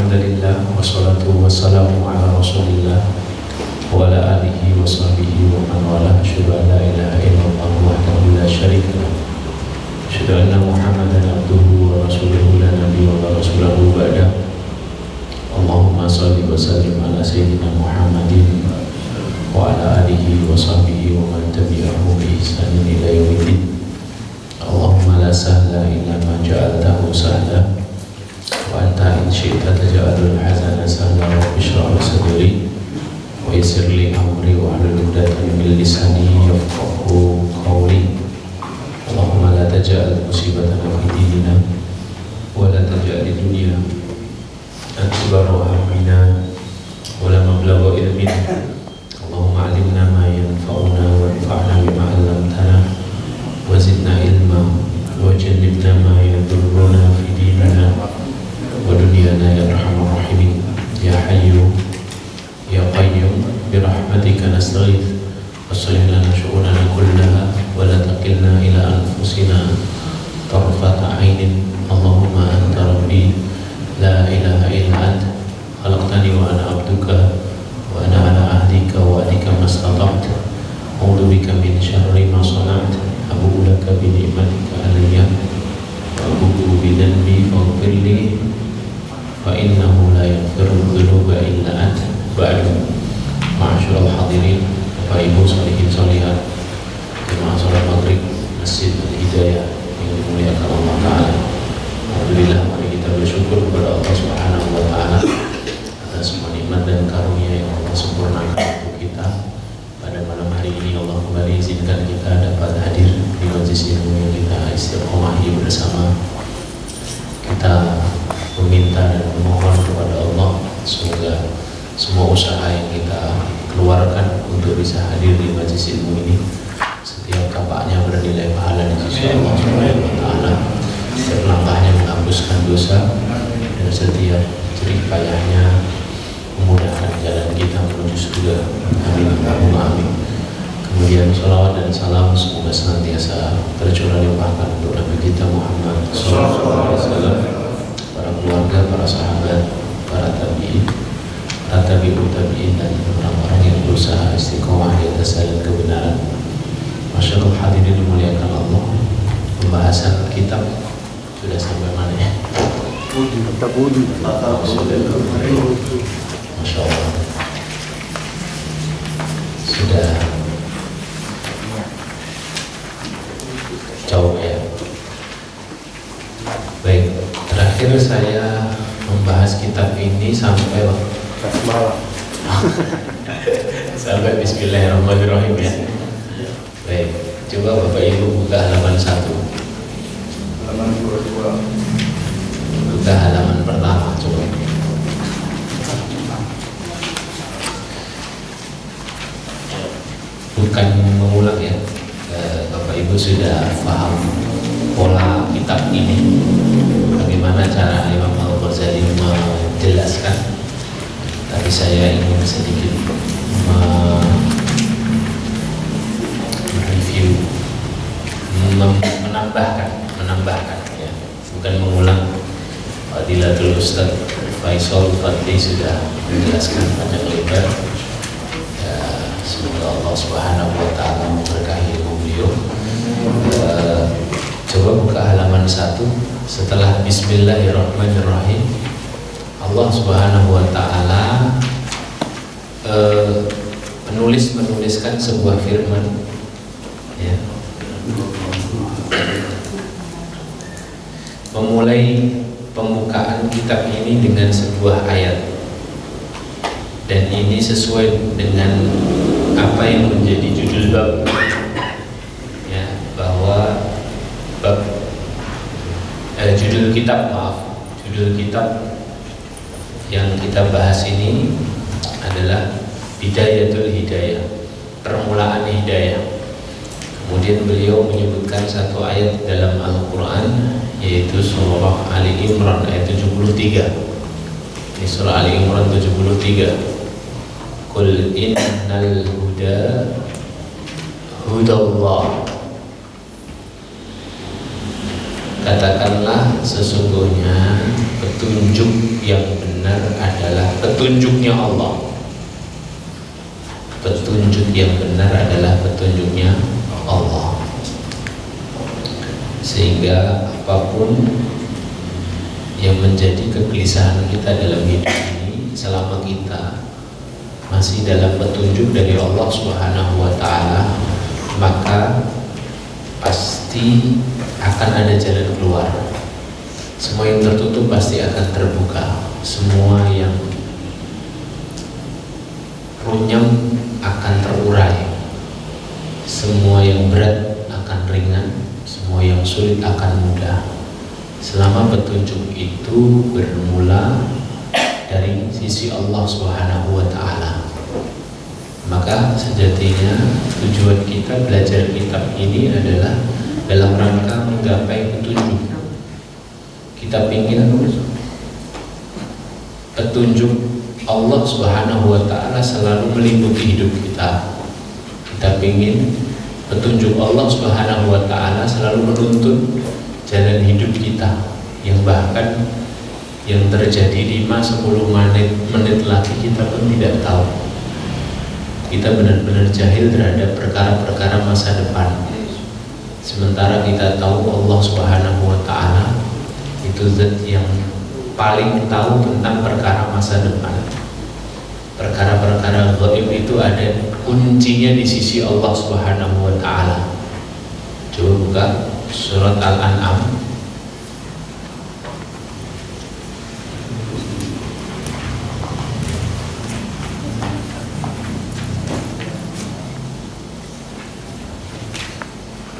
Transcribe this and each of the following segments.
Alhamdulillah wassalatu wassalamu ala Rasulillah wa ala alihi wa sahbihi wa man wala. Asyhadu an la ilaha illallah wahdahu la syarika lah. Asyhadu anna Muhammadan abduhu wa rasuluhu la nabiyya wa rasulahu ba'da. Allahumma shalli wa sallim ala sayyidina Muhammadin wa ala alihi wa sahbihi wa man tabi'ahu bi ihsanin ila yaumiddin. Allahumma la sahla illa ma ja'altahu sahla wa anta in syi'ta taj'alul hazana sahla. Rabbi shrah li sadri wa yassir li amri wa hlul 'uqdatam min lisani yafqahu qawli. Allahumma la taj'al musibatana fi dinina wa la taj'al dunya akbar hammina wa la mablagha ilmina. Allahumma 'allimna ma yanfa'una wa anfa'na bima 'allamtana wa zidna ilma wa jannibna ma yadurruna fi dinina wa dunyana ya arhamar rahimin. Ya hayyu ya qayyum bi rahmatika nastaghith aslih lana syu'unana kullaha wa la taqilna ila anfusina tarfata 'ainin. Allahumma anta rabbi la ilaha illa anta khalaqtani wa ana 'abduka wa ana ala ahdika wa adika mastata'tu a'udzu bika min syarri ma sana'tu abu'u laka bi ni'matika alayya wa abu'u bi dhanbi faghfir li fa innahu la yaghfiru dhunuba illa anta. Ba'du. Ma'asyiral hadirin, Bapak Ibu sholihin sholihat, jemaah salat maghrib Masjid Al-Hidayah yang dimuliakan Allah Ta'ala. Alhamdulillah, mari kita bersyukur kepada Allah Subhanahu wa Ta'ala atas semua nikmat dan karunia yang Allah sempurnakan untuk kita. Pada malam hari ini Allah kembali izinkan kita dapat hadir di majelis ilmu yang kita istiqomahi bersama. Kita meminta dan memohon kepada Allah semoga semua usaha yang kita keluarkan untuk bisa hadir di majelis ilmu ini setiap tapaknya bernilai pahala di sisi Allah Subhanahu wa Ta'ala. Setiap langkahnya menghapuskan dosa dan setiap jerih payahnya memudahkan jalan kita menuju surga. Amin Allahumma amin. Kemudian salawat dan salam semoga senantiasa tercurah limpahkan untuk Nabi kita Muhammad sallallahu alaihi wasallam, para keluarga, para sahabat, para tabi'in, para tabi'ut tabi'in, dan orang-orang yang berusaha istiqomah di atas jalan kebenaran. Masyaallah hadirin dimuliakan Allah. Pembahasan kitab sudah sampai mana ya? Kitab wudhu. Masya Allah, sudah jauh ya. Baik, terakhir saya membahas kitab ini sampai sampai Bismillahirrahmanirrahim ya. Baik, coba Bapak Ibu buka halaman 1. Halaman 22. Buka halaman pertama coba. Bukan mengulang ya, Bapak Ibu sudah paham pola kitab ini, bagaimana cara Imam Al-Ghazali menjelaskan. Tapi saya ingin sedikit mereview, menambahkan ya, bukan mengulang. Fadilatul Ustaz Faisal Fadli sudah menjelaskan panjang lebar. Semoga Allah Subhanahu wa Ta'ala memberkahi ilmu beliau. Coba buka halaman 1. Setelah Bismillahirrahmanirrahim, Allah Subhanahu wa Ta'ala menuliskan sebuah firman ya. Memulai pembukaan kitab ini dengan sebuah ayat, dan ini sesuai dengan apa yang menjadi judul bab ya, bahwa bab judul kitab yang kita bahas ini adalah Bidayatul Hidayah, permulaan hidayah. Kemudian beliau menyebutkan satu ayat dalam Al-Quran, yaitu surah Ali Imran ayat 73. Ini surah Ali Imran 73. Qul innal huda hudallah Katakanlah sesungguhnya petunjuk yang benar adalah petunjuknya Allah. Petunjuk yang benar adalah petunjuknya Allah. Sehingga apapun yang menjadi kegelisahan kita dalam hidup ini, selama kita masih dalam petunjuk dari Allah Subhanahu wa Ta'ala, maka pasti akan ada jalan keluar. Semua yang tertutup pasti akan terbuka. Semua yang runyam akan terurai. Semua yang berat akan ringan. Semua yang sulit akan mudah. Selama petunjuk itu bermula dari sisi Allah Subhanahu wa Ta'ala, maka sejatinya tujuan kita belajar kitab ini adalah dalam rangka menggapai petunjuk. Kita ingin petunjuk Allah Subhanahu wa Ta'ala selalu melingkupi hidup kita. Kita ingin petunjuk Allah Subhanahu wa Ta'ala selalu menuntun jalan hidup kita, yang bahkan yang terjadi 5-10 menit lagi kita pun tidak tahu. Kita benar-benar jahil terhadap perkara-perkara masa depan. Sementara kita tahu Allah Subhanahu wa Ta'ala itu zat yang paling tahu tentang perkara masa depan. Perkara-perkara gaib itu ada kuncinya di sisi Allah Subhanahu wa Ta'ala. Coba buka surat Al-An'am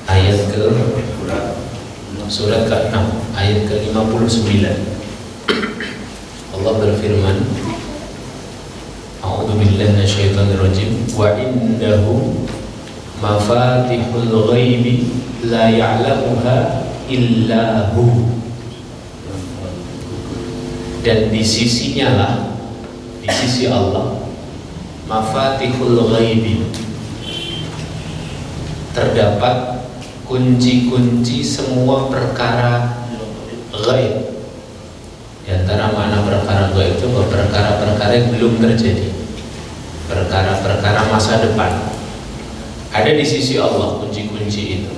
ayat ke surat ke-6 ayat ke-59. Allah berfirman, A'udzu billahi minasyaitonir rajim, wa indahu mafatihul ghaibi la ya'lamuha illa hu. Dan di sisinya lah, di sisi Allah, mafatihul ghaibi, terdapat kunci-kunci semua perkara ghaib. Di antara makna perkara ghaib itu perkara-perkara yang belum terjadi, perkara-perkara masa depan. Ada di sisi Allah kunci-kunci itu.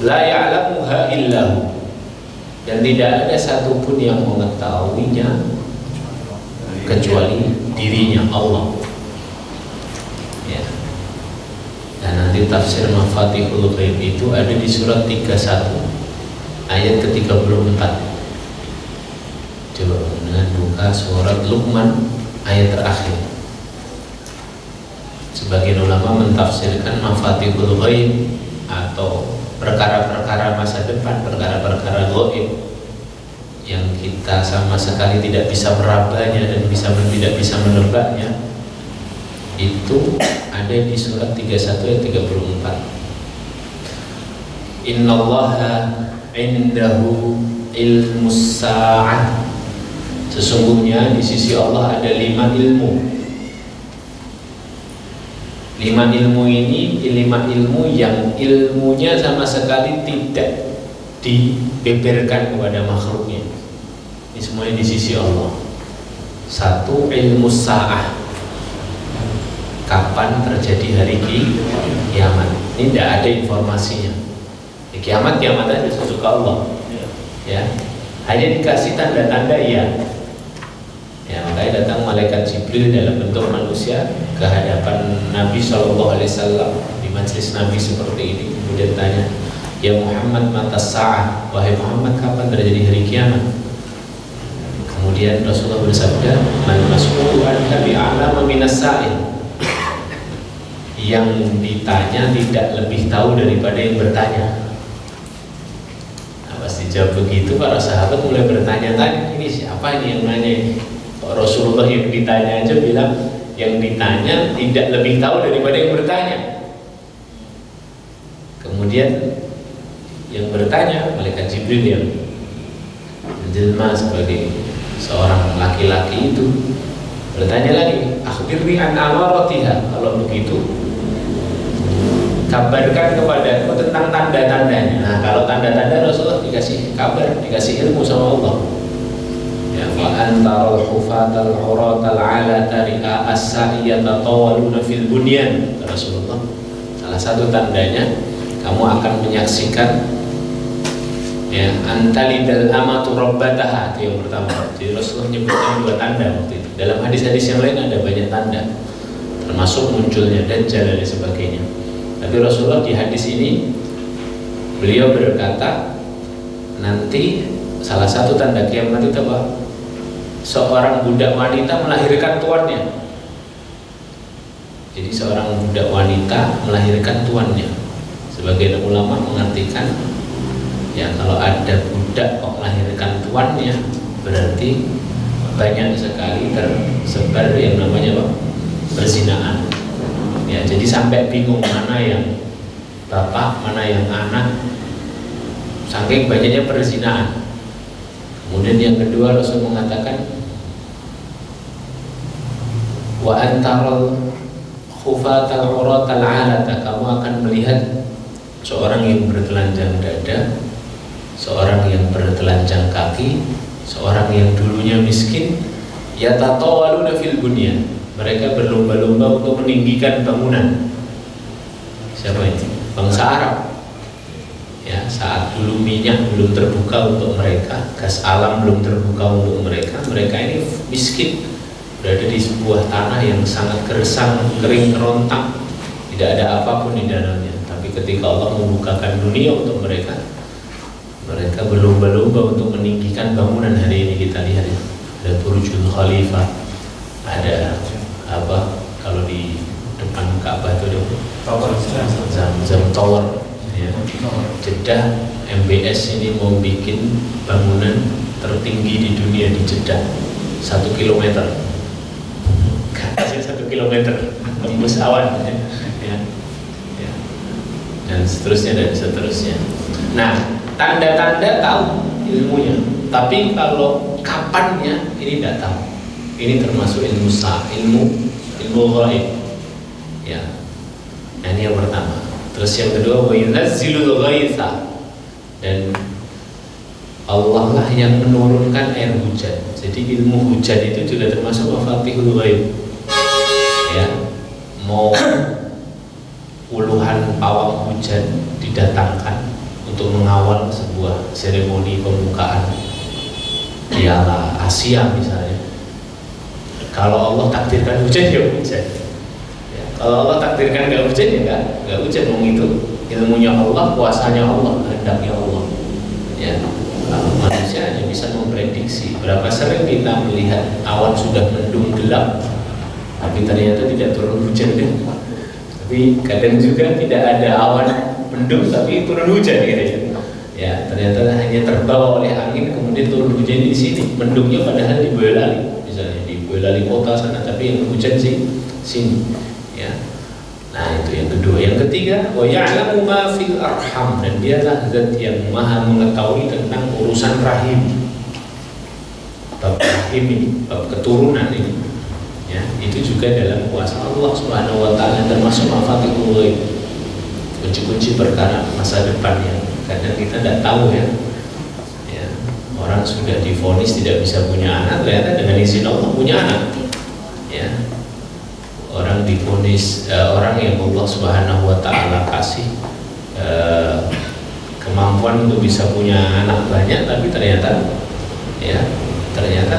La ya'lamuha illahu, dan tidak ada satupun yang mengetahuinya kecuali dirinya Allah. Ya. Dan nanti tafsir Mafatihul Ghaib itu ada di surat 31 ayat ke-34. Coba dengan buka surat Luqman ayat terakhir. Sebagian ulama mentafsirkan Mafatihul Ghaib atau perkara-perkara masa depan, perkara-perkara gaib yang kita sama sekali tidak bisa merabanya dan tidak bisa menebaknya, itu ada di surat 31 ayat 34. Innallaha indahu ilmus sa'ah, sesungguhnya di sisi Allah ada 5 ilmu. 5 ilmu ini 5 ilmu yang ilmunya sama sekali tidak dibeberkan kepada makhluknya. Ini semuanya di sisi Allah. 1, ilmu sa'ah, kapan terjadi hari kiamat. Ini tidak ada informasinya. Di kiamat aja sesuka Allah. Ya, hanya dikasih tanda-tanda ya. Ya, makanya datang malaikat Jibril dalam bentuk manusia ke hadapan Nabi SAW di majelis Nabi seperti ini, kemudian tanya, ya Muhammad mata sa'ah, wahai Muhammad kapan terjadi hari kiamat? Kemudian Rasulullah bersabda, man mas'ulu anha bi'alama minas sa'il, yang ditanya tidak lebih tahu daripada yang bertanya. Nah, pas dijawab begitu, para sahabat mulai bertanya-tanya, ini siapa ini yang nanya ini? Rasulullah yang ditanya aja bilang yang ditanya tidak lebih tahu daripada yang bertanya. Kemudian yang bertanya malaikat Jibril yang menjelma sebagai seorang laki-laki itu bertanya lagi, akhbirni an amaratiha, kalau begitu kabarkan kepadaku tentang tanda-tandanya. Nah, kalau tanda-tanda Rasulullah dikasih kabar, dikasih ilmu sama Allah. Ya, fa antarul hufatal uratal alata ri'a as-sa'iyata tawaluna fil bunyan. Rasulullah, salah satu tandanya kamu akan menyaksikan ya antalidal amatu rabbataha, itu yang pertama. Jadi Rasulullah menyebutkan 2 tanda waktu itu. Dalam hadis-hadis yang lain ada banyak tanda, termasuk munculnya Dajjal dan sebagainya. Tapi Rasulullah di hadis ini beliau berkata nanti salah satu tanda kiamat itu apa? Seorang budak wanita melahirkan tuannya. Jadi seorang budak wanita melahirkan tuannya. Sebagian ulama mengartikan ya kalau ada budak kok melahirkan tuannya berarti banyak sekali tersebar yang namanya apa? Perzinahan. Ya, jadi sampai bingung mana yang bapak, mana yang anak, saking banyaknya perzinahan. Kemudian yang kedua Rasul mengatakan wa antarul khufatal uratal alata, kamu akan melihat seorang yang bertelanjang dada, seorang yang bertelanjang kaki, seorang yang dulunya miskin, yatatawaluna fil bunyan, mereka berlomba-lomba untuk meninggikan bangunan. Siapa ini? Bangsa Arab. Ya, saat dulu minyak belum terbuka untuk mereka, gas alam belum terbuka untuk mereka, mereka ini miskin, berada di sebuah tanah yang sangat gersang, kering kerontang, tidak ada apapun di dalamnya. Tapi ketika Allah membukakan dunia untuk mereka, mereka berlomba-lomba untuk meninggikan bangunan. Hari ini kita lihat ya, ada Burjul Khalifah, ada apa kalau di depan Ka'bah itu ada Zamzam Tower. Ya. Jeddah MBS ini mau bikin bangunan tertinggi di dunia di Jeddah 1 kilometer, 1 kilometer tembus awan ya. Ya. Ya. Dan seterusnya. Nah, tanda-tanda tahu ilmunya, tapi kalau kapannya ini tidak tahu. Ini termasuk ilmu ghaib ya. Nah, ini yang pertama. Terus yang kedua, wa yunazzilul ghaitha, dan Allah lah yang menurunkan air hujan. Jadi ilmu hujan itu juga termasuk mafatihul ghaib. Ya, mau puluhan pawang hujan didatangkan untuk mengawal sebuah seremoni pembukaan Piala Asia misalnya. Kalau Allah takdirkan hujan ya hujan. Kalau Allah takdirkan nggak hujan ya nggak hujan. Itu ilmunya Allah, kuasanya Allah, kehendaknya Allah. Ya, kalau manusia hanya bisa memprediksi. Berapa sering kita melihat awan sudah mendung gelap, tapi ternyata tidak turun hujan kan? Tapi kadang juga tidak ada awan mendung tapi turun hujan gitu. Ya, ternyata hanya terbawa oleh angin kemudian turun hujan di sini. Mendungnya padahal di Boyolali, misalnya di Boyolali kota sana, tapi yang hujan sini. Ya. Nah, itu yang kedua. Yang ketiga, wa ya'lamu ma fil arham, dan dialah zat yang maha mengetahui tentang urusan rahim. Bab rahim ini, bab keturunan ini. Ya, itu juga dalam kuasa Allah Subhanahu wa taala, termasuk mafatihul ghaib. Kunci-kunci perkara masa depan yang kadang kita tidak tahu ya. Ya, orang sudah divonis tidak bisa punya anak, ternyata dengan izin Allah punya anak. Ya. Orang divonis, orang yang Allah Subhanahu wa taala kasih kemampuan untuk bisa punya anak banyak, tapi ternyata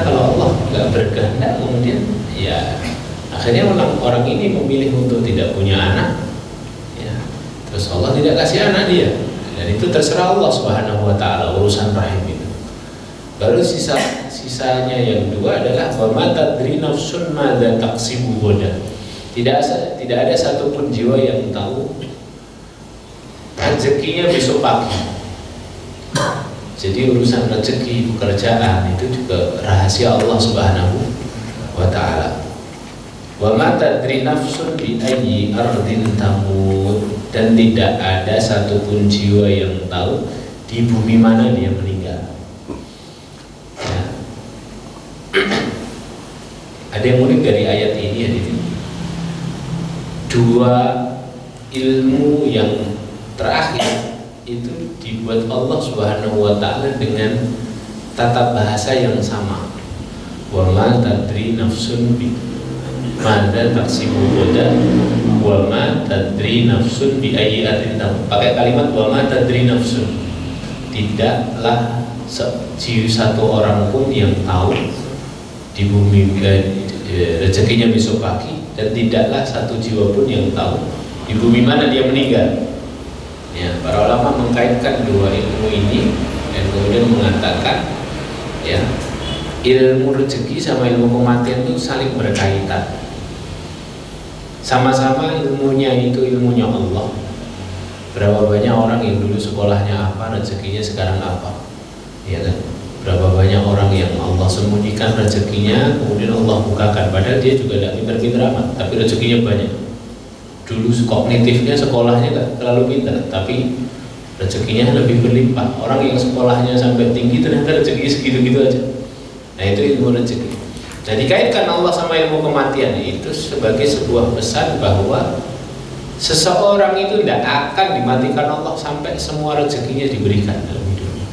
kalau Allah nggak berkehendak kemudian ya akhirnya orang ini memilih untuk tidak punya anak, ya, terus Allah tidak kasih anak dia, dan itu terserah Allah Subhanahu wa taala urusan rahim itu. Baru sisanya yang dua adalah wa ma tadri nafsun madza taksibu ghadan. Tidak ada satupun jiwa yang tahu rezekinya besok pagi. Jadi urusan rezeki, pekerjaan itu juga rahasia Allah Subhanahu wa taala. Wa ma tadri nafsun bi ayyi ardin tamut, dan tidak ada satupun jiwa yang tahu di bumi mana dia meninggal. Ya. Ada yang unik dari ayat ini ya, dua ilmu yang terakhir itu dibuat Allah Subhanahu wa taala dengan tata bahasa yang sama. Wa ma tadri nafsun bi madza taksibu ghadan wa ma tadri nafsun bi ayyi ardin tamut. Pakai kalimat wa ma tadri nafsun. Tidaklah satu orang pun yang tahu di bumi rezekinya besok pagi, dan tidaklah satu jiwa pun yang tahu di bumi mana dia meninggal. Ya, para ulama mengkaitkan dua ilmu ini dan kemudian mengatakan, ya, ilmu rezeki sama ilmu kematian itu saling berkaitan. Sama-sama ilmunya itu ilmunya Allah. Berapa banyak orang yang dulu sekolahnya apa, rezekinya sekarang apa, ya kan? Berapa banyak orang yang Allah sembunyikan rezekinya, kemudian Allah bukakan, padahal dia juga tidak pintar-pintar amat, tapi rezekinya banyak. Dulu kognitifnya sekolahnya nggak terlalu pintar, tapi rezekinya lebih berlimpah. Orang yang sekolahnya sampai tinggi ternyata rezekinya segitu-gitu aja. Nah, itu ilmu rezeki. Nah, dikaitkan Allah sama ilmu kematian itu sebagai sebuah pesan bahwa seseorang itu tidak akan dimatikan Allah sampai semua rezekinya diberikan dalam hidupnya.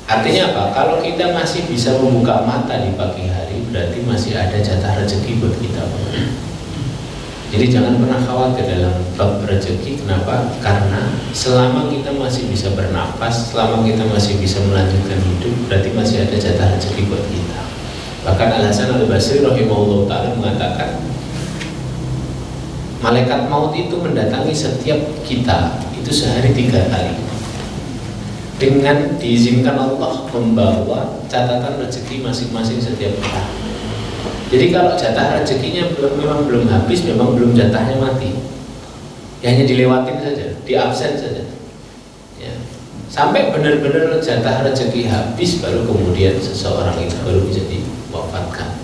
Artinya apa? Kalau kita masih bisa membuka mata di pagi hari, berarti masih ada jatah rezeki buat kita. Jadi jangan pernah khawatir dalam bab rezeki. Kenapa? Karena selama kita masih bisa bernafas, selama kita masih bisa melanjutkan hidup, berarti masih ada jatah rezeki buat kita. Bahkan Al-Hasan Al-Basri rahimahullah ta'ala mengatakan, malaikat maut itu mendatangi setiap kita itu sehari 3 kali, dengan diizinkan Allah membawa catatan rezeki masing-masing setiap kita. Jadi kalau jatah rezekinya memang belum habis, memang belum jatahnya mati, ya hanya dilewatin saja, diabsen saja, ya. Sampai benar-benar jatah rezeki habis, baru kemudian seseorang itu baru bisa diwafatkan,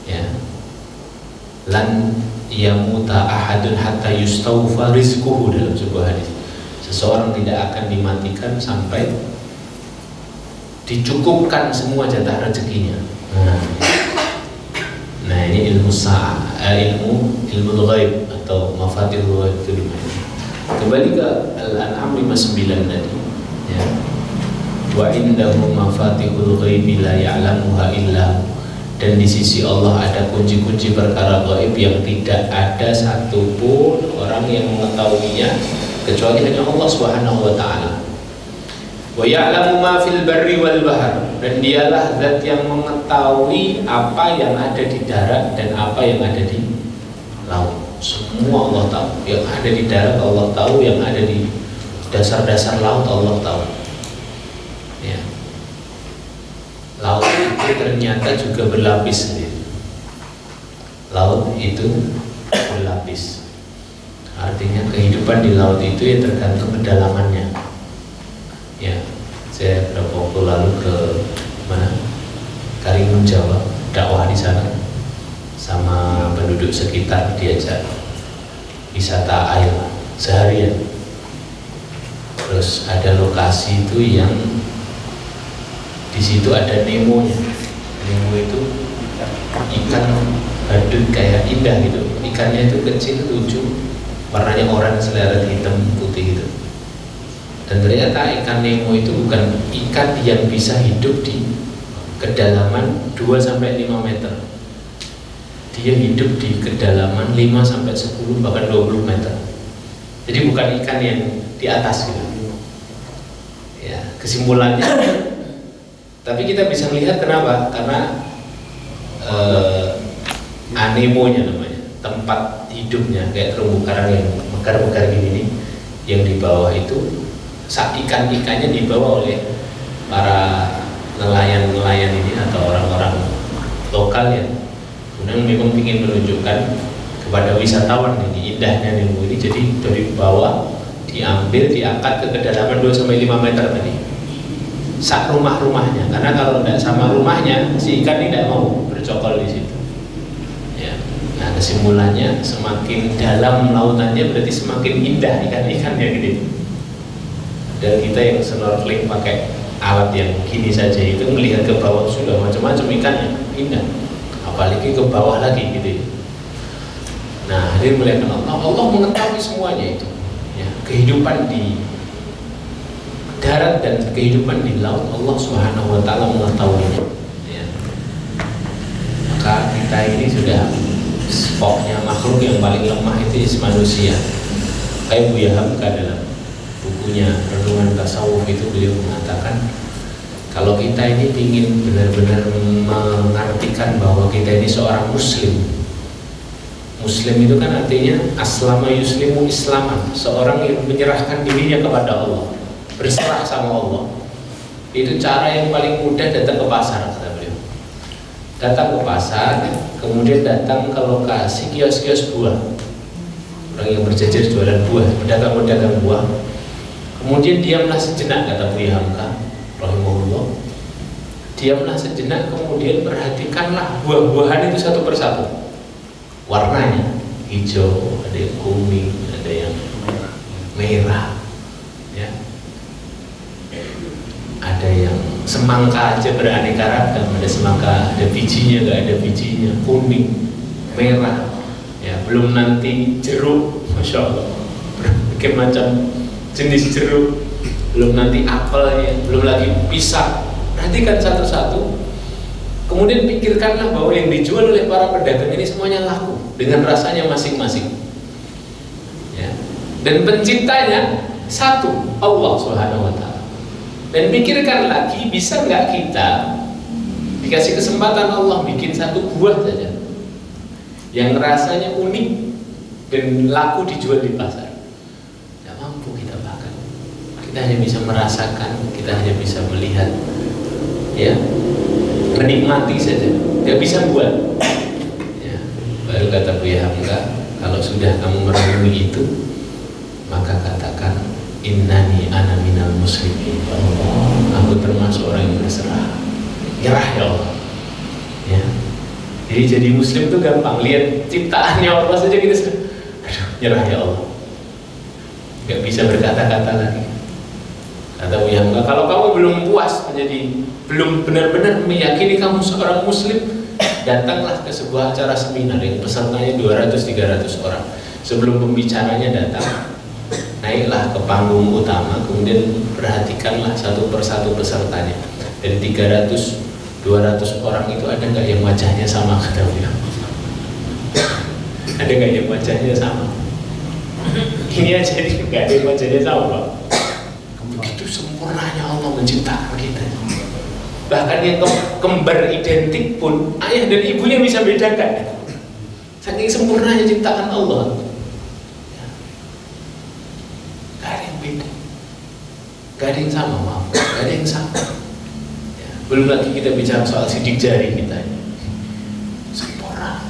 ya. Lan yamuta ahadun hatta yustawfa rizquhu, dalam sebuah hadis. Seseorang tidak akan dimatikan sampai dicukupkan semua jatah rezekinya. Nah, ini ilmu ilmu ghaib atau mafatihul ghaib itu dimana? Kembali ke Al-An'am 59 tadi, ya. Wa indahu mafatihul ghaib la ya'lamuha illa, dan di sisi Allah ada kunci-kunci perkara gaib yang tidak ada satupun orang yang mengetahuinya kecuali hanya Allah Subhanahu wa taala. Wa ya'lamu ma fil barri wal bahr, dan dialah zat yang mengetahui apa yang ada di darat dan apa yang ada di laut. Semua Allah tahu. Yang ada di darat Allah tahu, yang ada di dasar-dasar laut Allah tahu. Ya. Laut itu ternyata juga berlapis sendiri. Laut itu berlapis. Artinya kehidupan di laut itu ya tergantung kedalamannya. Ya, saya beberapa waktu lalu ke mana? Karimun Jawa, dakwah di sana, sama penduduk sekitar, diajak wisata air seharian. Terus ada lokasi itu yang di situ ada Nemonya. Nemo itu ikan badut kayak indah gitu. Ikannya itu kecil, lucu, warnanya oranye, seleret hitam putih gitu. Dan ternyata ikan Nemo itu bukan ikan yang bisa hidup di kedalaman 2-5 meter. Dia hidup di kedalaman 5-10 bahkan 20 meter. Jadi bukan ikan yang di atas gitu. Ya, kesimpulannya. Tapi kita bisa melihat kenapa? Karena anemonya namanya, tempat hidupnya kayak terumbu karang yang mekar-mekar gini nih, yang di bawah itu ikan-ikannya dibawa oleh para nelayan-nelayan ini atau orang-orang lokal yang kemudian memang ingin menunjukkan kepada wisatawan ini indahnya Nemo ini. Jadi dari bawah diambil, diangkat ke kedalaman 2-5 meter tadi, sak rumah-rumahnya, karena kalau tidak sama rumahnya si ikan ini tidak mau bercokol di situ. Ya. Nah, kesimpulannya semakin dalam lautannya berarti semakin indah ikan-ikannya gitu. Dan kita yang snorkeling pakai alat yang gini saja itu melihat ke bawah sudah macam-macam ikannya, indah. Apalagi ke bawah lagi gitu. Nah, hadirin muliakan Allah, Allah mengetahui semuanya itu. Ya, kehidupan di darat dan kehidupan di laut, Allah Subhanahu wa taala mengetahuinya. Ya. Maka kita ini sudah pokoknya makhluk yang paling lemah itu manusia. Kayak Buya Hamka dalam bukunya Renungan Tasawuf itu beliau mengatakan, kalau kita ini ingin benar-benar mengartikan bahwa kita ini seorang muslim. Muslim itu kan artinya aslama yuslimu islaman, seorang yang menyerahkan dirinya kepada Allah, berserah sama Allah. Itu cara yang paling mudah. Datang ke pasar, kata beliau. Datang ke pasar, kemudian datang ke lokasi kios-kios buah, orang yang berjajar jualan buah, pedagang-pedagang buah. Kemudian diamlah sejenak, kata Buya Hamka rahimahullah. Diamlah sejenak, kemudian perhatikanlah buah-buahan itu satu persatu. Warnanya hijau, ada yang kuning, ada yang merah, ya. Ada yang semangka aja beraneka ragam, ada semangka ada bijinya, nggak ada bijinya, kuning, merah, ya. Belum nanti jeruk, masya Allah, berbagai macam jenis jeruk, belum nanti apelnya, belum lagi pisang. Perhatikan satu-satu. Kemudian pikirkanlah bahwa yang dijual oleh para pedagang ini semuanya laku dengan rasanya masing-masing, ya. Dan penciptanya satu, Allah Subhanahu wa taala. Dan pikirkan lagi, bisa nggak kita dikasih kesempatan Allah bikin satu buah saja yang rasanya unik dan laku dijual di pasar? Tidak mampu kita, bahkan kita hanya bisa merasakan, kita hanya bisa melihat, ya, menikmati saja, nggak bisa buat. Ya, baru kata Buya Hamka, kalau sudah kamu merenungi itu, maka katakan innani ana minal muslimin. Allah, aku termasuk orang yang berserah, nyerah ya Allah. Ya, jadi muslim itu gampang. Lihat ciptaannya Allah saja kita sudah, aduh, nyerah ya Allah, nggak bisa berkata-kata lagi. Kata Buya Hamka, kalau kamu belum puas belum benar-benar meyakini kamu seorang muslim, datanglah ke sebuah acara seminar yang pesertanya 200-300 orang. Sebelum pembicaranya datang, naiklah ke panggung utama, kemudian perhatikanlah satu persatu pesertanya. Dari 300-200 orang itu ada nggak yang wajahnya sama, kata Buya? Ada nggak yang wajahnya sama? Ini aja nggak ada yang wajahnya sama, Pak. Begitu sempurnanya Allah menciptakan kita. Bahkan yang kembar identik pun ayah dan ibunya bisa bedakan. Saking sempurnanya ciptaan Allah. Gak ada yang beda, gak ada yang sama, maaf, gak ada yang sama. Ya, belum lagi kita bicara soal sidik jari kita. Sempurna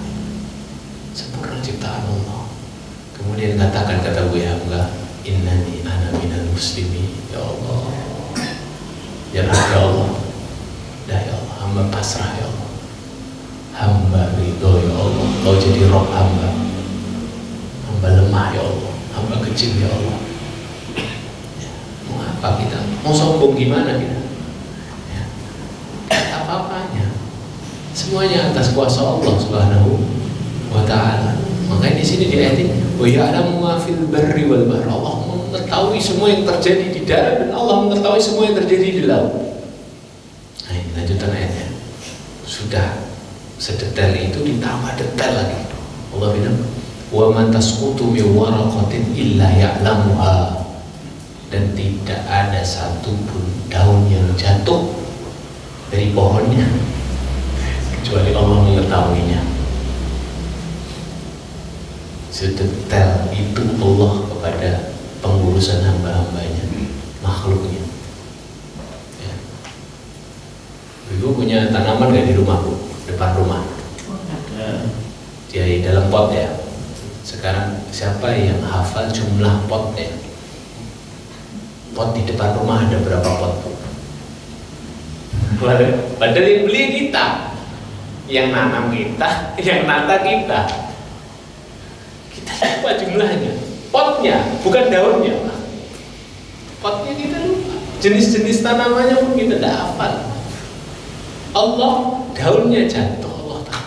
ciptaan Allah. Kemudian katakan, kata Buya Hamka, innani ana minal muslimin. Ya Allah, ya Allah, dah ya Allah, hamba pasrah ya Allah, hamba ridho ya Allah, kau jadi roh hamba lemah ya Allah, hamba kecil ya Allah. Ya, mau apa kita? Mau sombong gimana kita? Ya, apa-apanya, semuanya atas kuasa Allah Subhanahu wa taala. Makanya di sini di ayat ini, wa ya'lamu ma fil barri wal bahr. Allah mengetahui semua yang terjadi di darat dan Allah mengetahui semua yang terjadi di laut. Nah, ini lanjutan ayatnya. Sudah sedetail itu ditambah detail lagi. Allah bilang, wa man tasqutu min waraqatin illa ya'lamuha. Dan tidak ada satupun daun yang jatuh dari pohonnya kecuali Allah mengetahuinya. Sedetail itu Allah kepada pengurusan hamba-hambanya, makhluknya. Ya. Ibu punya tanaman gak di rumahku, depan rumah? Dia dalam pot ya. Sekarang siapa yang hafal jumlah potnya? Pot di depan rumah ada berapa pot? Padahal yang beli kita, yang nanam kita, yang nata kita. Kita lupa jumlahnya. Potnya, bukan daunnya. Potnya kita lupa. Jenis-jenis tanamannya pun kita tidak hafal. Allah, daunnya jatuh, Allah tahu.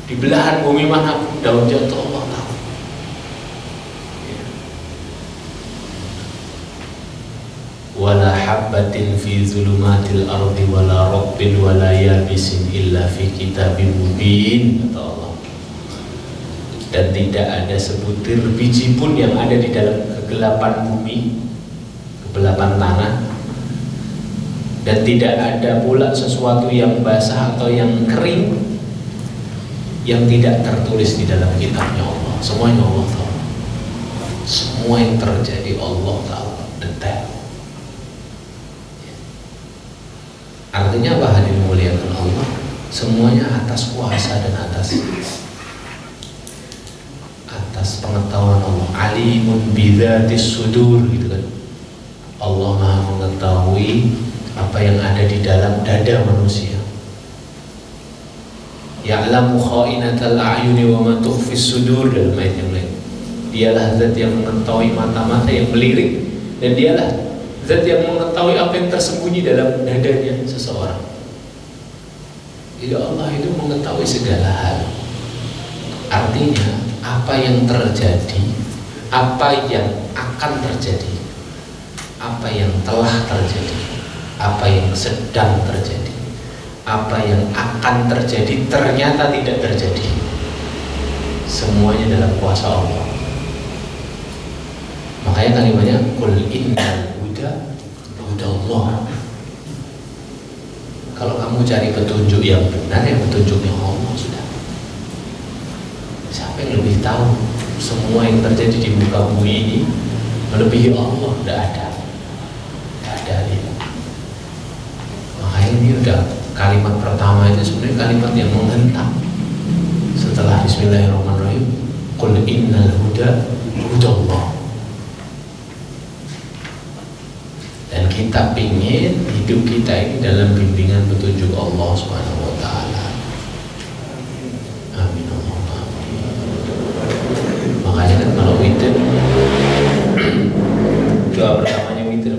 Di belahan bumi mana daun jatuh Allah tahu. Wala habbatin fi zulumatil ardi wala rabbin wala yabisin illa fi kitabim mubin, kata Allah. Dan tidak ada sebutir biji pun yang ada di dalam kegelapan bumi, kegelapan tanah, dan tidak ada pula sesuatu yang basah atau yang kering yang tidak tertulis di dalam kitabnya Allah. Semuanya Allah tahu. Semua yang terjadi Allah tahu detail. Artinya apa hadirin muliakan Allah? Semuanya atas kuasa dan atas pengetahuan Allah. Alimun bidzatis sudur, gitu kan. Allah Maha mengetahui apa yang ada di dalam dada manusia. Ya'lamu kha'inatal a'yuni wa ma tukhfis sudur, dalam ayat yang lain. Dialah zat yang mengetahui mata-mata yang melirik, dan dialah zat yang mengetahui apa yang tersembunyi dalam dadanya seseorang. Jadi Allah itu mengetahui segala hal. Artinya apa yang terjadi, apa yang akan terjadi, apa yang telah terjadi, apa yang sedang terjadi, apa yang akan terjadi ternyata tidak terjadi, semuanya dalam kuasa Allah. Makanya kalimatnya qul innal huda hudallah. Kalau kamu cari petunjuk yang benar, ya petunjuknya Allah sudah. Siapa yang lebih tahu semua yang terjadi di muka bumi ini melebihi Allah? Tidak ada. Tidak ada ini. Makanya ini udah kalimat pertama itu sebenarnya kalimat yang menghentak. Setelah Bismillahirrahmanirrahim, qul innal huda hudallah. Dan kita pingin hidup kita ini dalam bimbingan petunjuk Allah Subhanahu wa ta'ala. Amin Allahumma amin. Makanya kan kalau witir, doa pertamanya witir,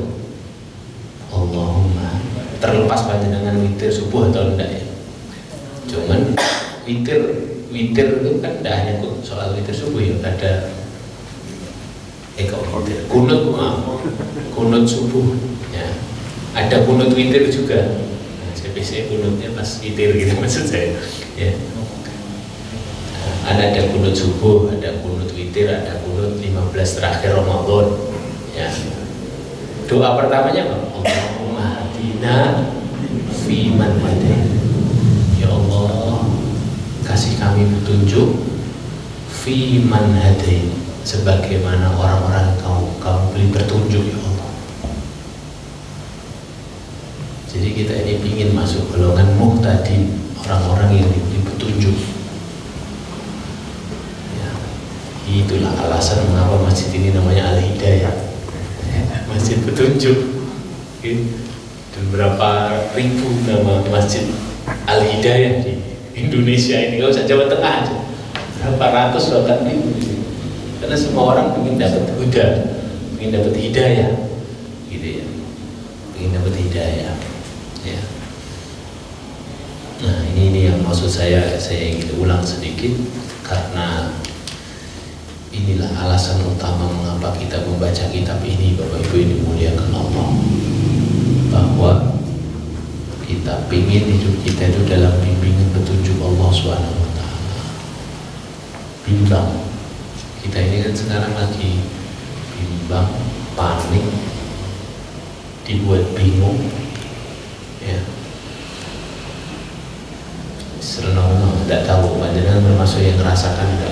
Allahumma, terlepas panjenengan witir subuh atau enggak ya. Cuman witir itu kan tidak hanya soal witir subuh ya, ada kunut subuh ya. Ada kunut witir juga. Nah, saya biasanya kunutnya pas witir gitu maksud saya ya. Ada kunut subuh, ada kunut witir, ada kunut 15 terakhir Ramadan ya. Doa pertamanya apa? Allahumma hadina fi man hadait. Ya Allah, kasih kami petunjuk fi man hadait, sebagaimana orang-orang kamu beri petunjuk ya Allah. Jadi kita ini ingin masuk golongan muhtadin, orang-orang yang diberi petunjuk ya. Itulah alasan mengapa masjid ini namanya Al-Hidayah, masjid petunjuk. Dan berapa ribu nama masjid Al-Hidayah di Indonesia ini, kalau usah Jawa Tengah aja berapa ratus bahkan ribu. Karena semua orang ingin dapat huda, ingin dapat hidayah, gitu ya, ingin dapat hidayah, ya. Nah ini yang maksud saya ingin ulang sedikit, karena inilah alasan utama mengapa kita membaca kitab ini, Bapak Ibu yang dimuliakan Allah, bahwa kita ingin hidup kita itu dalam bimbingan petunjuk Allah Subhanahu wa ta'ala. Bimbang. Kita ini kan sekarang lagi bimbang, panik, dibuat bingung ya. Senonoh, tidak tahu panjenengan termasuk yang merasakan enggak.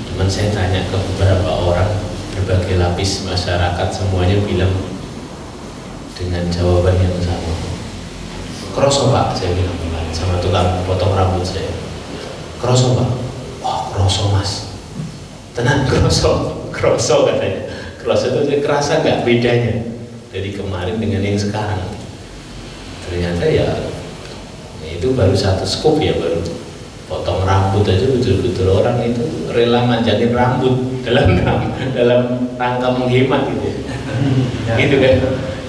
Cuman saya tanya ke beberapa orang, berbagai lapis masyarakat, semuanya bilang dengan jawaban yang sama. Kroso Pak, saya bilang kemarin sama tukang potong rambut saya. Kroso Pak, wah kroso Mas. Tenang, kroso katanya. Kroso itu kerasa nggak bedanya dari kemarin dengan yang sekarang. Ternyata ya itu baru satu skop ya, baru potong rambut aja betul-betul orang itu rela manjangin rambut dalam rangka menghemat gitu ya. Gitu kan,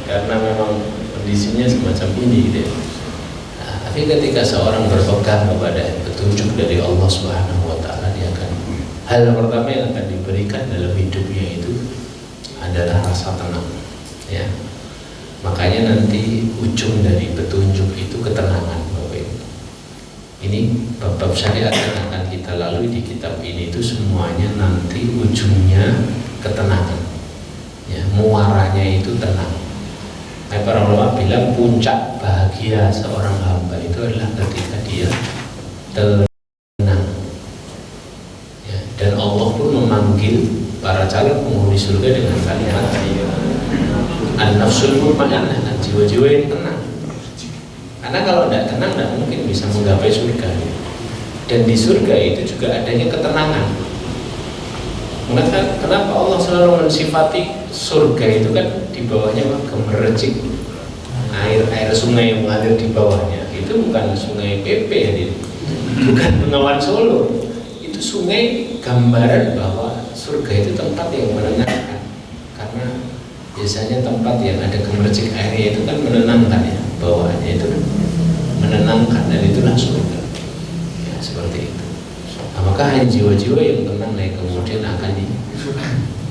karena memang kondisinya semacam ini gitu ya. Nah, Tapi ketika seorang berpegang kepada petunjuk dari Allah Subhanahu wa Ta'ala, dia akan, hal pertama yang akan diberikan dalam hidupnya itu adalah rasa tenang, ya. Makanya nanti ujung dari petunjuk itu ketenangan, Bapak Ibu. Ini bab-bab syariat yang akan kita lalui di kitab ini itu semuanya nanti ujungnya ketenangan, ya, muaranya itu tenang. Para ulama bilang puncak bahagia seorang hamba itu adalah ketika dia tenang, ya, dan Allah pun memanggil para calon penghuni surga dengan kalimat an-nafsul mutmainnah, jiwa-jiwa yang tenang. Karena kalau tidak tenang tidak mungkin bisa menggapai surga. Dan di surga itu juga adanya ketenangan. Kenapa Allah selalu mensifati surga itu kan di bawahnya gemericik air sungai yang mengalir di bawahnya. Itu bukan sungai PP ya, bukan Bengawan Solo. Itu sungai gambaran bahwa surga itu tempat yang menenangkan. Karena biasanya tempat yang ada gemericik airnya itu kan menenangkan, ya, bawahnya itu menenangkan, dan itulah surga, ya, seperti itu. Nah, maka hanya jiwa-jiwa yang tenang yang kemudian akan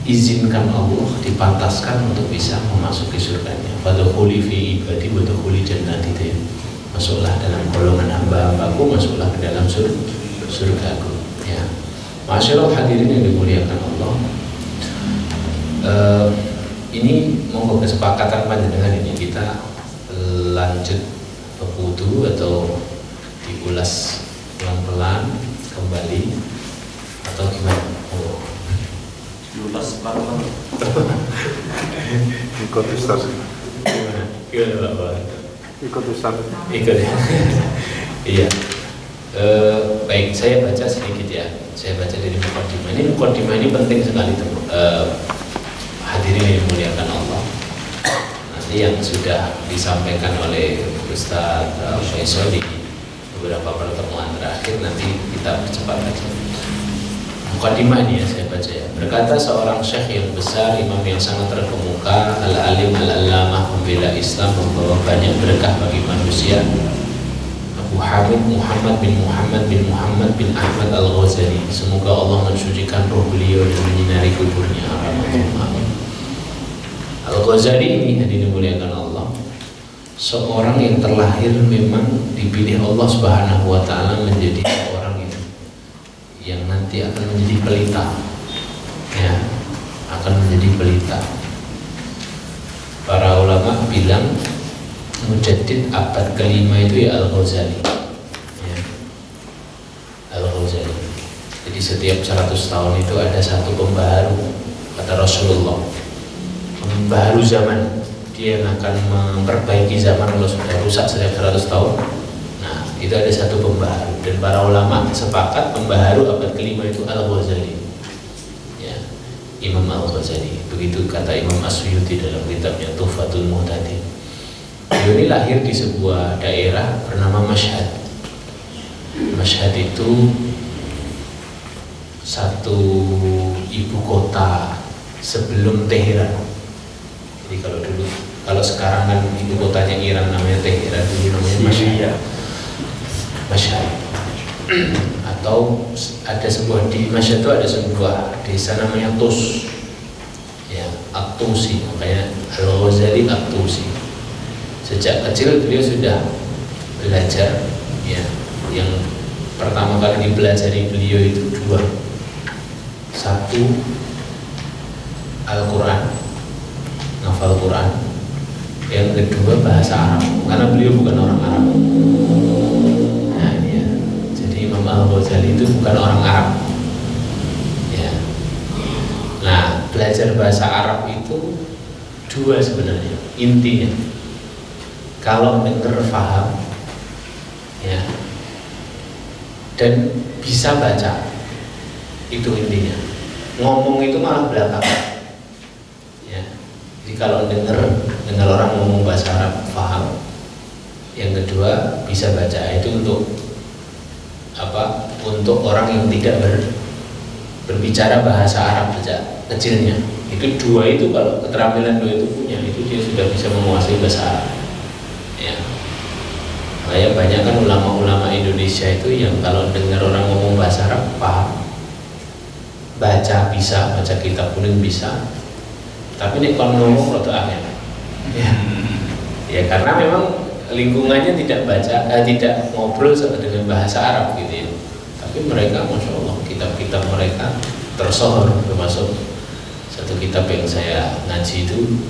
diizinkan Allah, dipantaskan untuk bisa memasuki surganya. Fadkhuli fi ibadi wadkhuli jannati, ya. Masuklah dalam golongan hamba-hambaku, masuklah ke dalam surgaku, ya. Masyaallah hadirin yang dimuliakan Allah. Ini mau kesepakatan panjenengan ini kita lanjut wudu atau diulas pelan-pelan kembali atau gimana? Oh. Diulas pelan-pelan. Ikut Ustaz. Gimana Bapak? Ikut Ustaz. Ikut ya. Iya. Baik, saya baca sedikit ya. Saya baca dari mukadimah. Ini mukadimah ini penting sekali, hadirin yang dimuliakan Allah. Nanti yang sudah disampaikan oleh Ustaz Faisal di beberapa pertemuan terakhir nanti kita percepat aja. Mukadimah ini ya saya baca ya. Berkata seorang syekh yang besar, imam yang sangat terkemuka, al-alim al-allamah, pembela Islam, membawa banyak berkah bagi manusia, Abu Hamid Muhammad bin Muhammad bin Muhammad bin Ahmad Al-Ghazali. Semoga Allah mensucikan roh beliau dan menyinari kuburnya. Amin. Al-Ghazali ini hadirin dimuliakan Allah, seorang yang terlahir memang dipilih Allah Subhanahu wa Ta'ala menjadi seorang yang nanti akan menjadi pelita, ya, akan menjadi pelita. Para ulama bilang mujaddid abad kelima itu ya Al-Ghazali, ya. Al-Ghazali. Jadi setiap 100 tahun itu ada satu pembaharu, kata Rasulullah, pembaharu zaman. Dia yang akan memperbaiki zaman kalau sudah rusak setiap 100 tahun. Nah, itu ada satu pembaharu, dan para ulama sepakat pembaharu abad kelima itu Al-Ghazali, ya, Imam Al-Ghazali. Begitu kata Imam As-Suyuti dalam kitabnya Tuhfatul Muhtadin. Beliau ini lahir di sebuah daerah bernama Mashhad. Mashhad itu satu ibu kota sebelum Teheran. Jadi kalau sekarang kan ibu kotanya Iran namanya Teheran, dulu namanya Mashhad. Mashhad. Atau ada sebuah di Mashhad itu ada sebuah desa namanya Tus, ya, At-Tusi, makanya Al-Ghazali At-Tusi. Sejak kecil beliau sudah belajar, ya. Yang pertama kali dipelajari beliau itu dua. Satu, Al-Quran, ngafal Quran. Yang kedua bahasa Arab, karena beliau bukan orang Arab. Nah, ya. Jadi Imam Al-Ghazali itu bukan orang Arab, ya. Nah, belajar bahasa Arab itu dua sebenarnya intinya. Kalau dengar paham, ya, dan bisa baca, itu intinya. Ngomong itu malah belakangan, ya. Jadi kalau dengar orang ngomong bahasa Arab paham. Yang kedua bisa baca, itu untuk apa? Untuk orang yang tidak berbicara bahasa Arab sejak kecilnya. Itu dua itu, kalau keterampilan dua itu punya, itu dia sudah bisa menguasai bahasa Arab, ya. Makanya banyak kan ulama-ulama Indonesia itu yang kalau dengar orang ngomong bahasa Arab paham, baca bisa, baca kitab kuning bisa, tapi ini kalau ngomong rada angel. Ya karena memang lingkungannya tidak baca, tidak ngobrol dengan bahasa Arab gitu ya. Tapi mereka, masya Allah, kitab-kitab mereka tersohor, termasuk satu kitab yang saya ngaji itu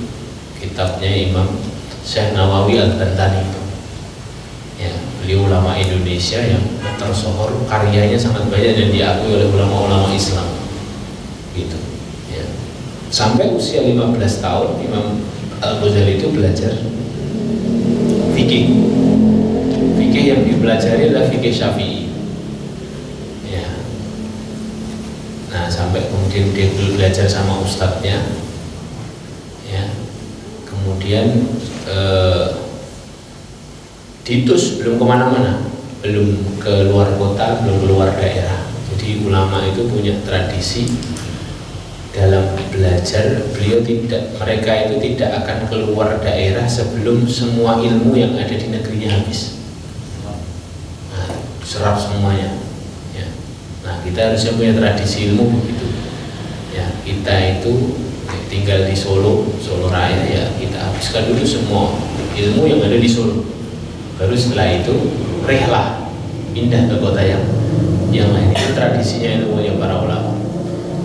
kitabnya Imam Syekh Nawawi Al-Bantani itu. Ya, beliau ulama Indonesia yang tersohor, karyanya sangat banyak dan diakui oleh ulama-ulama Islam. Gitu. Ya. Sampai usia 15 tahun Imam Al-Ghazali itu belajar fikih. Fikih yang dipelajari adalah fikih Syafi'i. Ya. Nah, sampai kemudian dia belajar sama ustadznya. Ya. Kemudian diutus, belum kemana-mana, belum ke luar kota, belum keluar daerah. Jadi ulama itu punya tradisi dalam belajar, mereka itu tidak akan keluar daerah sebelum semua ilmu yang ada di negerinya habis. Nah, serap semuanya. Ya. Nah, kita harusnya punya tradisi ilmu begitu. Ya, kita itu tinggal di Solo Raya, ya kita habiskan dulu semua ilmu yang ada di Solo. Baru setelah itu rehlah pindah ke kota yang lain. Itu tradisinya ilmunya para ulama.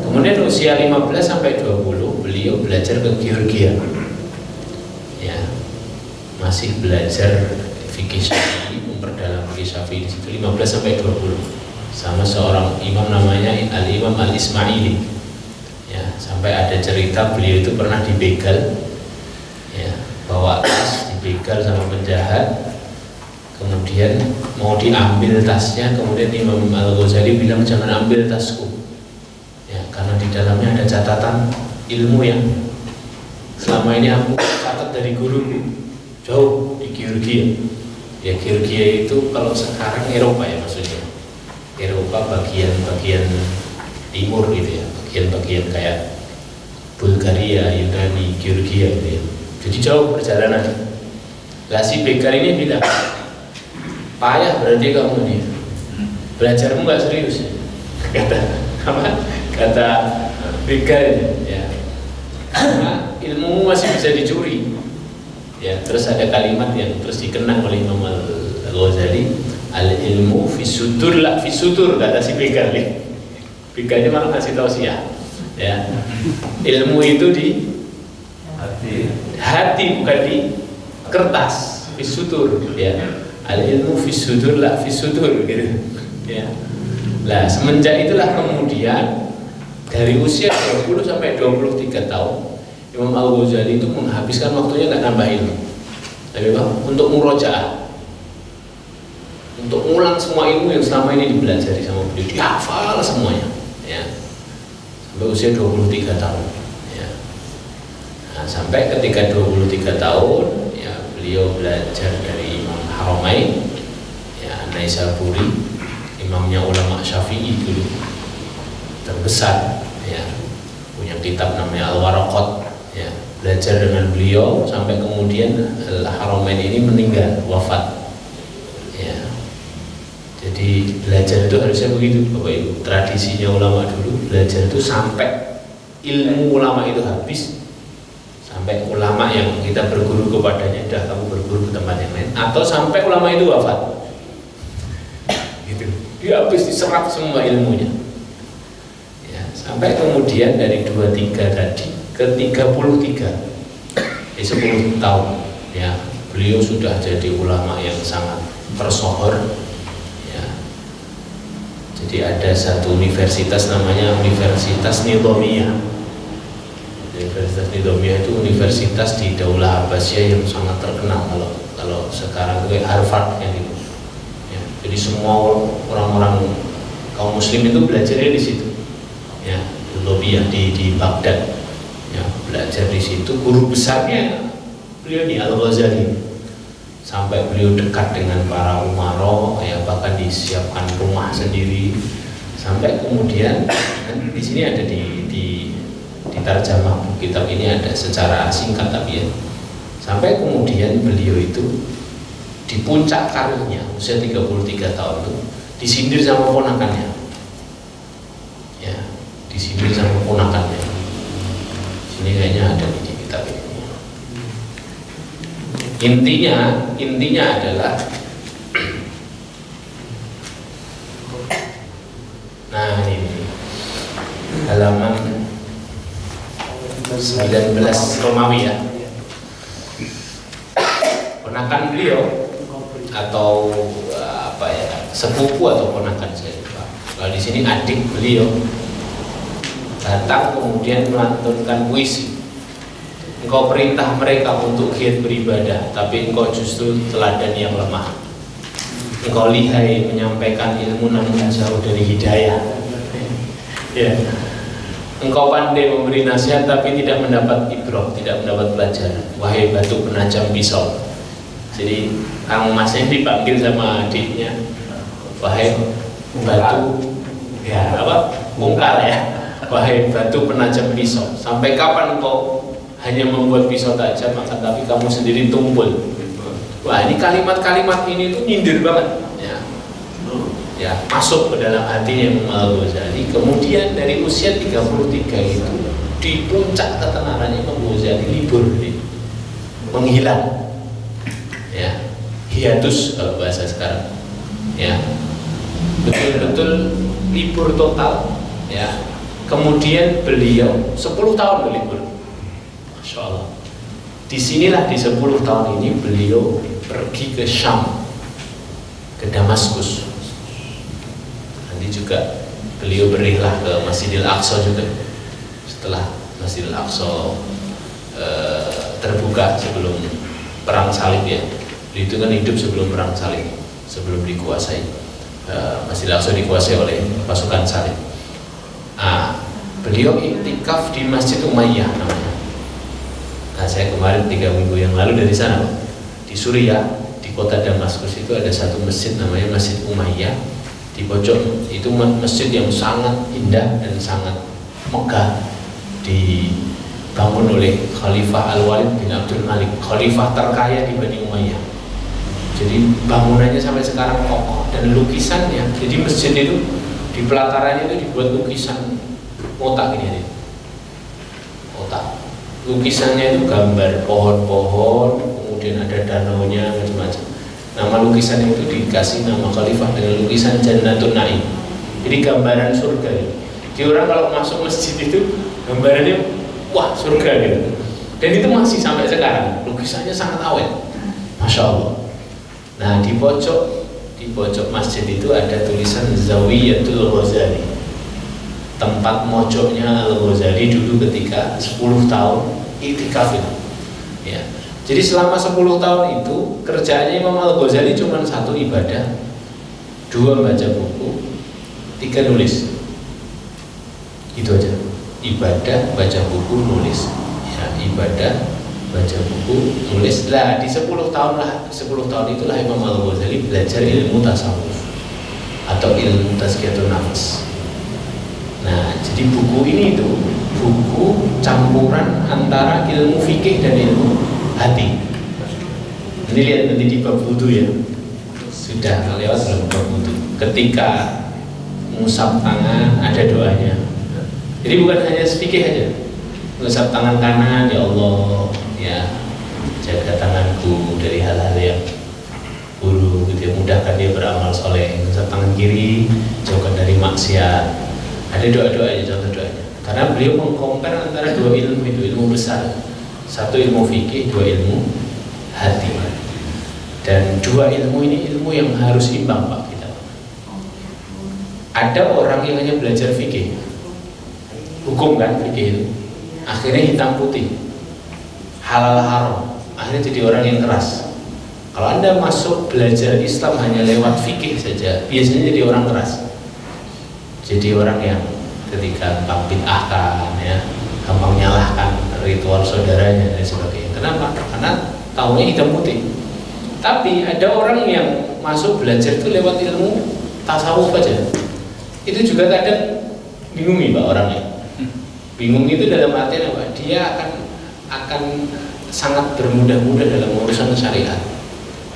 Kemudian usia 15 sampai 20 beliau belajar ke Georgia. Ya. Masih belajar fikih Syafi'i, memperdalam fikih Syafi'i di situ 15 sampai 20. Sama seorang imam namanya Al-Imam Al-Ismaili. Ya, sampai ada cerita beliau itu pernah dibegal. Ya, bawa tas dibegal sama penjahat. Kemudian mau diambil tasnya, kemudian Imam Al-Ghazali bilang jangan ambil tasku. Ya, karena di dalamnya ada catatan ilmu yang selama ini aku catat dari guruku jauh di Georgia. Ya, Georgia itu kalau sekarang Eropa ya maksudnya. Eropa bagian timur gitu ya, bagian kayak Bulgaria, Yunani, Georgia gitu ya. Jadi jauh perjalanan. Lah si bekar ini bilang, payah berarti kamu nih, belajarmu nggak serius. Kata bekar ya, karena ilmumu masih bisa dicuri. Ya, terus ada kalimat yang terus dikenang oleh Imam Al-Ghazali, al-ilmu fi sudur la fi sudur, kata si bekar nih. Bekarnya malah ngasih tausiah. Ya, ilmu itu di hati bukan di kertas, fi sudur ya. Al-ilmu fi sudur la fi sudur gitu. Ya. Lah, semenjak itulah kemudian dari usia 20 sampai 23 tahun Imam Al-Ghazali itu menghabiskan waktunya nggak nambah ilmu. Tapi untuk murojaah, untuk ngulang semua ilmu yang selama ini dipelajari sama beliau, dihafal semuanya. Ya. Sampai usia 23 tahun. Ya. Nah, sampai ketika 23 tahun ya beliau belajar dari Imam Haramain, ya Naisaburi, imamnya ulama Syafi'i dulu terbesar, ya punya kitab namanya Al-Waraqat, ya belajar dengan beliau sampai kemudian Al-Haramain ini meninggal, wafat. Ya. Jadi belajar itu harusnya begitu Bapak Ibu. Tradisinya ulama dulu belajar itu sampai ilmu ulama itu habis, sampai ulama yang kita berguru kepadanya dah kamu berguru ke tempat yang lain, atau sampai ulama itu wafat. Gitu. Dia habis diserap semua ilmunya. Ya, sampai kemudian dari 23 tadi ke 33 di 10 tahun ya beliau sudah jadi ulama yang sangat tersohor. Jadi ada satu universitas namanya Universitas Nizamiyah. Universitas Nizamiyah itu universitas di Daulah Abbasiyah yang sangat terkenal. Kalau sekarang itu kayak Harvard ya gitu. Ya, jadi semua orang-orang kaum muslim itu belajarnya di situ. Ya, Nizamiyah di Baghdad. Ya, belajar di situ. Guru besarnya beliau nih Al-Ghazali. Sampai beliau dekat dengan para umaro, ya bahkan disiapkan rumah sendiri. Sampai kemudian di sini ada di tarjamah kitab ini ada secara singkat tapi ya. Sampai kemudian beliau itu di puncak karirnya usia 33 tahun itu disindir sama ponakannya, ya, disindir sama ponakannya. Sini kayaknya ada di kitab ini. Intinya adalah, nah ini halaman 19 Romawi ya. Ponakan beliau atau apa ya, sepupu atau ponakan saya lupa. Kalau di sini adik beliau datang kemudian melantunkan puisi. Engkau perintah mereka untuk giat beribadah, tapi engkau justru teladan yang lemah. Engkau lihai menyampaikan ilmu namun jauh dari hidayah. Ya. Engkau pandai memberi nasihat tapi tidak mendapat ibrah, tidak mendapat pelajaran. Wahai batu penajam pisau. Jadi Kang Mas ini dipanggil sama adiknya, wahai batu, ya apa? Bongkar ya. Wahai batu penajam pisau. Sampai kapan engkau hanya membuat pisau tajam, maka tapi kamu sendiri tumpul. Wah, ini kalimat-kalimat ini tuh nyindir banget. Ya, masuk ke dalam hatinya Imam Al-Ghazali. Kemudian dari usia 33 itu di puncak ketenarannya Imam Ghazali libur, menghilang. Ya, hiatus kalau bahasa sekarang. Ya, betul-betul libur total. Ya, kemudian beliau 10 tahun berlibur. Masya Allah. Disinilah di 10 tahun ini beliau pergi ke Syam, ke Damaskus. Nanti juga beliau berihlah ke Masjidil Aqsa juga. Setelah Masjidil Aqsa terbuka sebelum perang salib ya. Itu kan hidup sebelum perang salib, sebelum dikuasai. Masjidil Aqsa dikuasai oleh pasukan salib. Beliau iktikaf di Masjid Umayyah namanya. Nah, saya kemarin 3 minggu yang lalu dari sana, di Suriah, di kota Damaskus itu ada satu masjid namanya Masjid Umayyah. Di pojok itu masjid yang sangat indah dan sangat megah, dibangun oleh Khalifah Al-Walid bin Abdul Malik, khalifah terkaya di Bani Umayyah. Jadi bangunannya sampai sekarang kokoh dan lukisannya. Jadi masjid itu di pelatarannya itu dibuat lukisan otak ini, otak. Lukisannya itu gambar pohon-pohon, kemudian ada danaunya macam-macam. Nama lukisan itu dikasih nama Khalifah dengan lukisan Jannatun Naim. Jadi gambaran surga. Jadi orang kalau masuk masjid itu gambarannya wah surga gitu. Dan itu masih sampai sekarang. Lukisannya sangat awet. Masya Allah. Nah di pojok masjid itu ada tulisan Zawiyatul Ghazali, tempat mojoknya Al-Ghazali dulu ketika 10 tahun iktikaf itu. Ya. Jadi selama 10 tahun itu kerjaannya Imam Al-Ghazali cuma 1 ibadah, 2 baca buku, 3 nulis. Itu aja. Ibadah, baca buku, nulis. Ya, ibadah, baca buku, nulis. Lah di 10 tahun itulah Imam Al-Ghazali belajar ilmu tasawuf atau ilmu tazkiyatun nafs. Nah, jadi buku ini itu buku campuran antara ilmu fikih dan ilmu hati. Ini lihat nanti di bab wudu ya. Sudah lewat dalam bab wudu. Ketika mengusap tangan ada doanya. Jadi bukan hanya fikih aja. Mengusap tangan kanan, ya Allah, ya jaga tanganku dari hal-hal yang buruk, gitu ya, mudahkan dia beramal soleh. Mengusap tangan kiri, jauhkan dari maksiat. Ada doa-doanya, contoh doanya. Karena beliau mengkompar antara 2 ilmu itu, ilmu besar. 1 ilmu fikih, 2 ilmu hati. Dan 2 ilmu ini ilmu yang harus imbang Pak kita. Ada orang yang hanya belajar fikih, hukum kan fikih itu, akhirnya hitam putih, halal haram, akhirnya jadi orang yang keras. Kalau Anda masuk belajar Islam hanya lewat fikih saja, biasanya jadi orang keras. Jadi orang yang ketika bid'ahkan ya, gampang nyalahkan ritual saudaranya dan sebagainya. Kenapa? Karena tahunya hitam putih. Tapi ada orang yang masuk belajar itu lewat ilmu tasawuf aja. Itu juga kadang bingung Pak orangnya. Bingung itu dalam artian apa? Dia akan sangat bermudah-mudah dalam urusan syariat.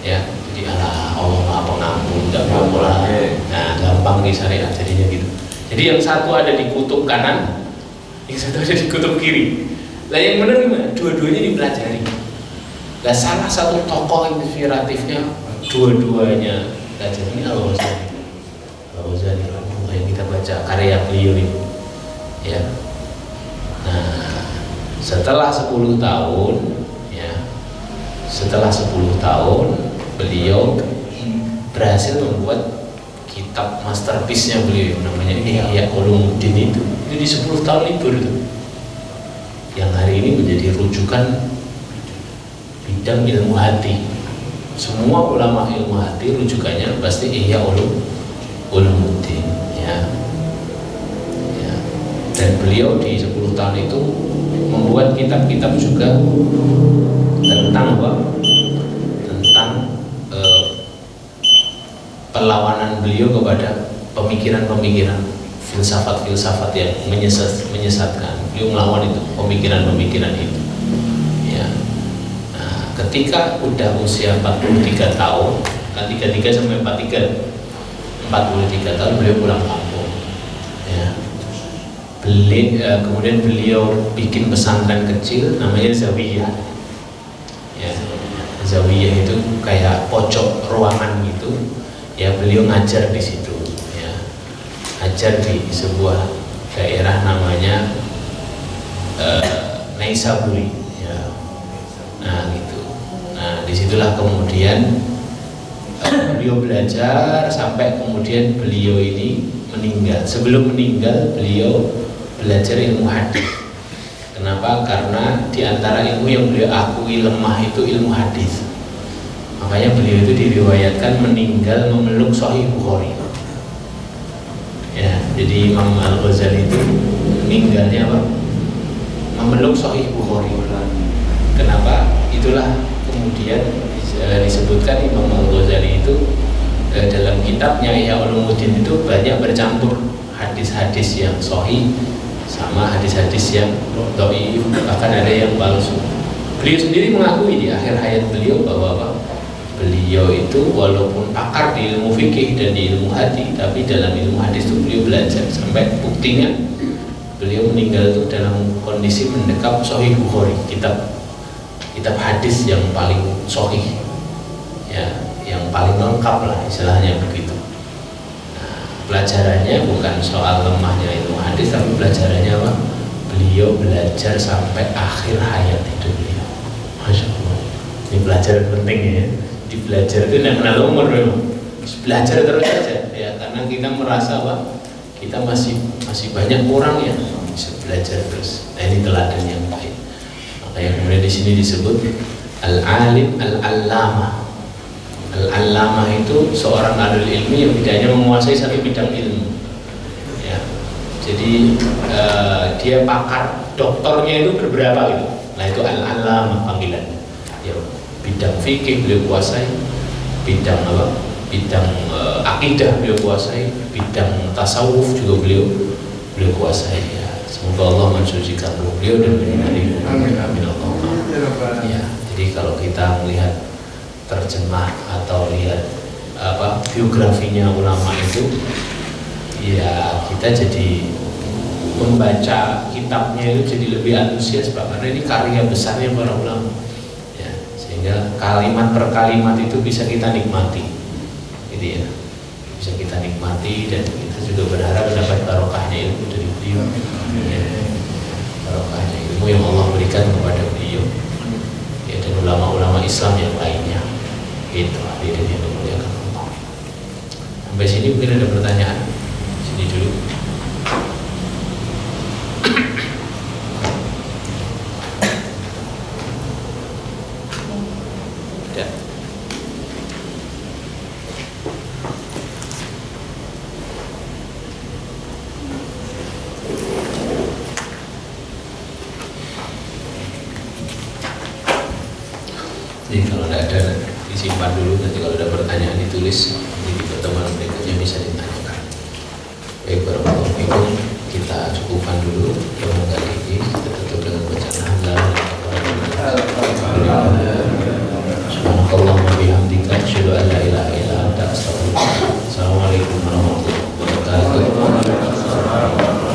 Ya, jadi Jadi Allah Maha Pengampun, tidak apa-apa. Nah, gampang nih syariat jadinya gitu. Jadi yang satu ada di kutub kanan, yang satu ada di kutub kiri. Lah yang benar gimana? Dua-duanya dipelajari. Lah salah satu tokoh inspiratifnya dua-duanya belajar ini Al-Ghazali. Al-Ghazali yang kita baca karya beliau ini. Ya. Nah, setelah 10 tahun, ya, setelah 10 tahun beliau berhasil membuat kitab masterpiece-nya beliau namanya Ihya Ulumuddin itu di 10 tahun libur itu, yang hari ini menjadi rujukan bidang ilmu hati. Semua ulama ilmu hati rujukannya pasti Ihya Ulumuddin, ya. Dan beliau di 10 tahun itu membuat kitab-kitab juga tentang apa? Tentang perlawanan beliau kepada pemikiran-pemikiran filsafat-filsafat yang menyesatkan. Beliau melawan itu, pemikiran-pemikiran itu. Ya. Nah, ketika udah usia 43 tahun, kan 33 sampai 43 tahun beliau pulang kampung. Ya. Kemudian beliau bikin pesantren kecil namanya Zawiyah. Ya, Zawiyah itu kayak pojok ruangan gitu. Ya, beliau ngajar di situ. Ya, ngajar di sebuah daerah namanya Naisaburi. Ya, nah gitu. Nah disitulah kemudian beliau belajar sampai kemudian beliau ini meninggal. Sebelum meninggal beliau belajar ilmu hadis. Kenapa? Karena diantara ilmu yang beliau akui lemah itu ilmu hadis. Makanya beliau itu diriwayatkan meninggal memeluk Sahih Bukhari. Ya, jadi Imam Al-Ghazali itu meninggalnya apa? Memeluk Sahih Bukhari. Kenapa? Itulah kemudian disebutkan Imam Al-Ghazali itu dalam kitabnya Ihya Ulumuddin itu banyak bercampur hadis-hadis yang sahih sama hadis-hadis yang dhaif, bahkan ada yang palsu. Beliau sendiri mengakui di akhir hayat beliau bahwa apa? Beliau itu walaupun pakar di ilmu fikih dan di ilmu hati, tapi dalam ilmu hadis itu beliau belajar sampai buktinya beliau meninggal itu dalam kondisi mendekap Sahih Bukhari, kitab hadis yang paling sahih, ya, yang paling lengkap lah istilahnya begitu. Pelajarannya bukan soal lemahnya ilmu hadis, tapi pelajarannya apa? Beliau belajar sampai akhir hayat hidup beliau. Masya Allah. Ini pelajaran penting ya. Di belajar itu tidak kenal umur memang. Belajar terus saja ya, karena kita merasa apa? Kita masih banyak kurang ya. Bisa belajar terus. Nah ini teladan yang baik. Makanya kemudian di sini disebut al-alim al-allamah. Al-allamah itu seorang ahli ilmi yang tidak hanya menguasai satu bidang ilmu, ya. Jadi dia pakar, doktornya itu beberapa gitu. Nah itu al-allamah panggilannya. Ya, bidang fikih beliau kuasai, bidang apa? Bidang akidah beliau kuasai, bidang tasawuf juga beliau kuasai. Ya. Semoga Allah mensucikan beliau dan menyinari. Amin Allahumma. Ya, jadi kalau kita melihat terjemah atau lihat apa biografinya ulama itu, ya kita jadi membaca kitabnya itu jadi lebih antusias Pak, karena ini karya besarnya para ulama, ya, sehingga kalimat per kalimat itu bisa kita nikmati, gitu ya, bisa kita nikmati, dan kita juga berharap mendapat barokahnya ilmu dari beliau, ya, barokahnya ilmu yang Allah berikan kepada beliau, ya, dan ulama-ulama Islam yang lainnya. Itu hadirin yang dimuliakan Allah. Sampai sini mungkin ada pertanyaan. Sini dulu. Ada. Jadi kalau tidak ada, disimpan dulu, nanti kalau ada pertanyaan ditulis, nanti di pertemuan berikutnya bisa ditanyakan. Baik, barakallahu fikum, kita cukupkan dulu.